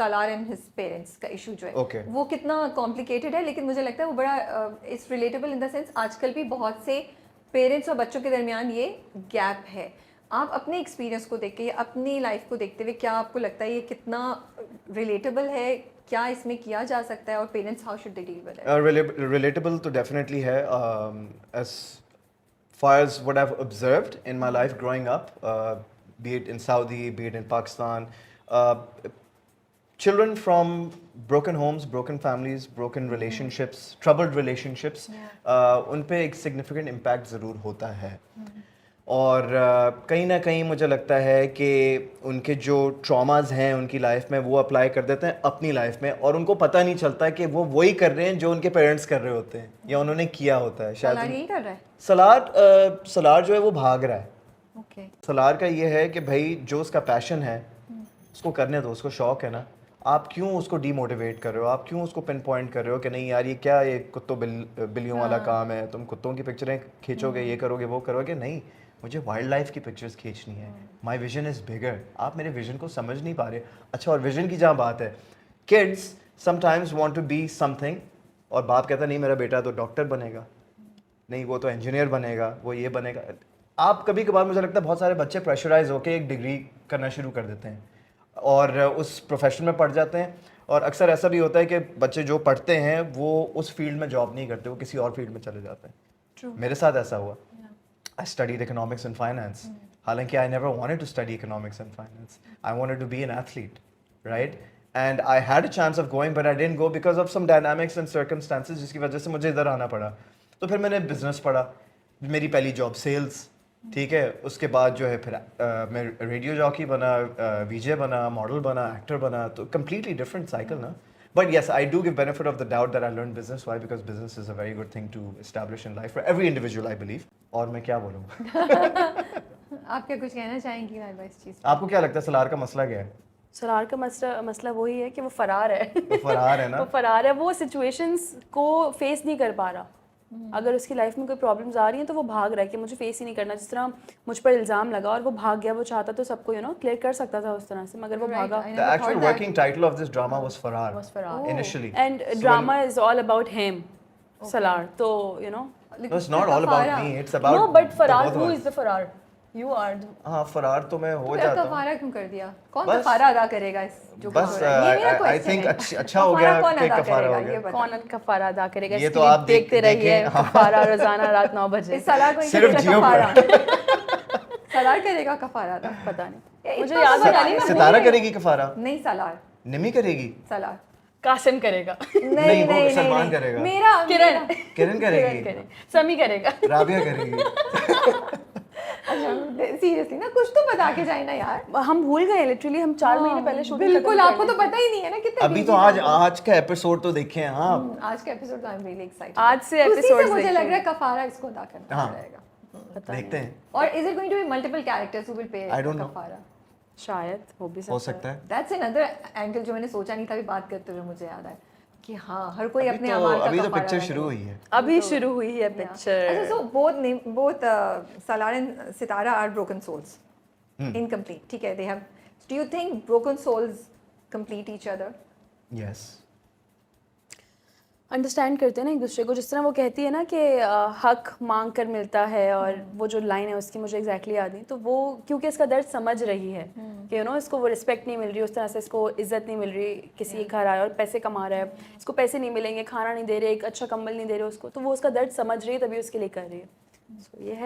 Salaar and his parents का issue जो है Okay. वो कितना कॉम्प्लिकेटेड है, लेकिन मुझे लगता है वो बड़ा it's relatable in the sense आजकल भी बहुत से पेरेंट्स और बच्चों के दरमियान ये गैप है। आप अपने एक्सपीरियंस को देख के या अपनी लाइफ को देखते हुए क्या आपको लगता है ये कितना रिलेटेबल है, क्या इसमें किया जा सकता है, और parents how should they deal with it? Relatable तो definitely है. As far as what I've observed in my life growing up, be it in Saudi, be it in Pakistan, uh, children from broken homes, broken families, broken relationships, troubled relationships, उन पे एक significant impact ज़रूर होता है. और कहीं ना कहीं मुझे लगता है कि उनके जो ट्रॉमास हैं उनकी लाइफ में वो अप्लाई कर देते हैं अपनी लाइफ में, और उनको पता नहीं चलता कि वो वही कर रहे हैं जो उनके पेरेंट्स कर रहे होते हैं या उन्होंने किया होता है. सालार शायद यही कर रहा है। सलार जो है वो भाग रहा है. ओके सलार का ये है कि भाई जो उसका पैशन है उसको करने दो, उसको शौक है ना. आप क्यों उसको डीमोटिवेट कर रहे हो? आप क्यों उसको पिन पॉइंट कर रहे हो कि नहीं यार ये क्या, ये कुत्तों बिल्लियों वाला काम है, तुम कुत्तों की पिक्चरें खींचोगे, ये करोगे वो करोगे? नहीं, मुझे वाइल्ड लाइफ की पिक्चर्स खींचनी है. My vision is bigger. आप मेरे विजन को समझ नहीं पा रहे. अच्छा, और विजन की जहाँ बात है, kids sometimes want to be something और बाप कहता नहीं मेरा बेटा तो डॉक्टर बनेगा, नहीं वो तो इंजीनियर बनेगा, वो ये बनेगा. आप कभी कभार मुझे लगता है बहुत सारे बच्चे प्रेशराइज होकर एक डिग्री करना शुरू कर देते हैं और उस प्रोफेशन में पढ़ जाते हैं. और अक्सर ऐसा भी होता है कि बच्चे जो पढ़ते हैं वो उस फील्ड में जॉब नहीं करते, वो किसी और फील्ड में चले जाते हैं. True. मेरे साथ ऐसा हुआ. I studied economics and finance. हालांकि I never wanted to study economics and finance. I wanted to be an athlete, right? And I had a chance of going, but I didn't go because of some dynamics and circumstances, जिसकी वजह से मुझे इधर आना पड़ा. तो फिर मैंने बिजनेस पढ़ा. मेरी पहली जॉब सेल्स, ठीक है. उसके बाद जो है फिर मैं रेडियो जॉकी बना, वीजे बना, मॉडल बना, एक्टर बना. तो completely different cycle ना. But yes, I do give benefit of the doubt that I learned business. Why? Because business is a very good thing to establish in life for every individual, I believe. और मैं क्या बोलूँगा? आप क्या कुछ कहना चाहेंगी नाइबा इस चीज़? आपको क्या लगता है सलार का मसला क्या है? सलार का मसला वही है कि वो फरार है. वो फरार है ना? वो फरार है, वो सिचुएशंस को फेस नहीं कर पा रहा. अगर उसकी लाइफ में कोई प्रॉब्लम्स आ रही हैं तो वो भाग रहा है कि मुझे फेस ही नहीं करना. जिस तरह मुझ पर इल्ज़ाम लगा और वो भाग गया, वो चाहता तो सबको क्लियर कर सकता था उस तरह से, मगर वो भागा. The actual working title of this drama was Farar. Initially. And drama is all about him, Salar. So No, it's not all about me. It's about. no, but Farar, both of who us. is the Farar? You are. हाँ, फरार तो मैं हो तो जाता हूँ. कफारा क्यों कर दिया? कौन बस- कफारा अदा करेगा इस जो बस कुछ हो रहा है? ये मेरा I question think है। अच्छा हो गया कफारा कौन कि अदा कफारा करेगा? हो गया. ये बताओ। कौन कफारा अदा करेगा? ये इसके तो लिए आप देखते रहिए देखें, हाँ. कफारा रोजाना रात 9 बजे. इस सलार को सिर्फ करेगा जियो पर. कफारा? सलार करेगा कफारा अदा? पता नहीं, इतना मुझे तो याद पता नहीं. नहीं, मैं भूल सितारा गई हूँ। करेगी कफारा? नहीं सलार, निमी करेगी? सलार कासिम करेगा. नहीं, वो सलमान करेगा. मेरा किरण किरण करेगी? समी करेगा. राबिया करेगी? सीरियसली ना, कुछ तो बता के जाए ना यार. हम भूल गए लिटरली. हम 4 महीने पहले शूटिंग बिल्कुल, आपको तो पता ही नहीं है ना कितने अभी busy तो हैं. आज का एपिसोड तो देखें. हाँ, आज का episode I am really excited. आज से उसी episodes से मुझे देखें. लग रहा है कफारा इसको अदा करना हाँ. पड़ेगा. पता देखते हैं. और is it going to be multiple characters who will pay I don't know. कफारा? शायद हो भी हो सकता सकता है. है. दैट्स अनदर एंगल जो मैंने सोचा नहीं था. अभी बात करते हुए मुझे याद आया कि हाँ, हर कोई अपने अमाल का अभी तो कफारा पिक्चर अदा शुरू करे. हुई है. अभी शुरू हुई है अच्छा, picture. so both Salar and Sitara are broken souls. Incomplete. ठीक है, they have. Do you think broken souls complete each other? Yes. Understand करते हैं ना एक दूसरे को. जिस तरह वो कहती है ना कि हक मांग कर मिलता है, और वो जो लाइन है उसकी मुझे एग्जैक्टली याद नहीं. तो वो क्योंकि इसका दर्द समझ रही है कि इसको वो रिस्पेक्ट नहीं मिल रही, उस तरह से इसको इज्जत नहीं मिल रही. किसी के घर आया और पैसे कमा रहा है, इसको पैसे नहीं मिलेंगे, खाना नहीं दे रहे, एक अच्छा कंबल नहीं दे रहे उसको, तो वो उसका दर्द समझ रही है, तभी उसके लिए कर रही है. So, ये है.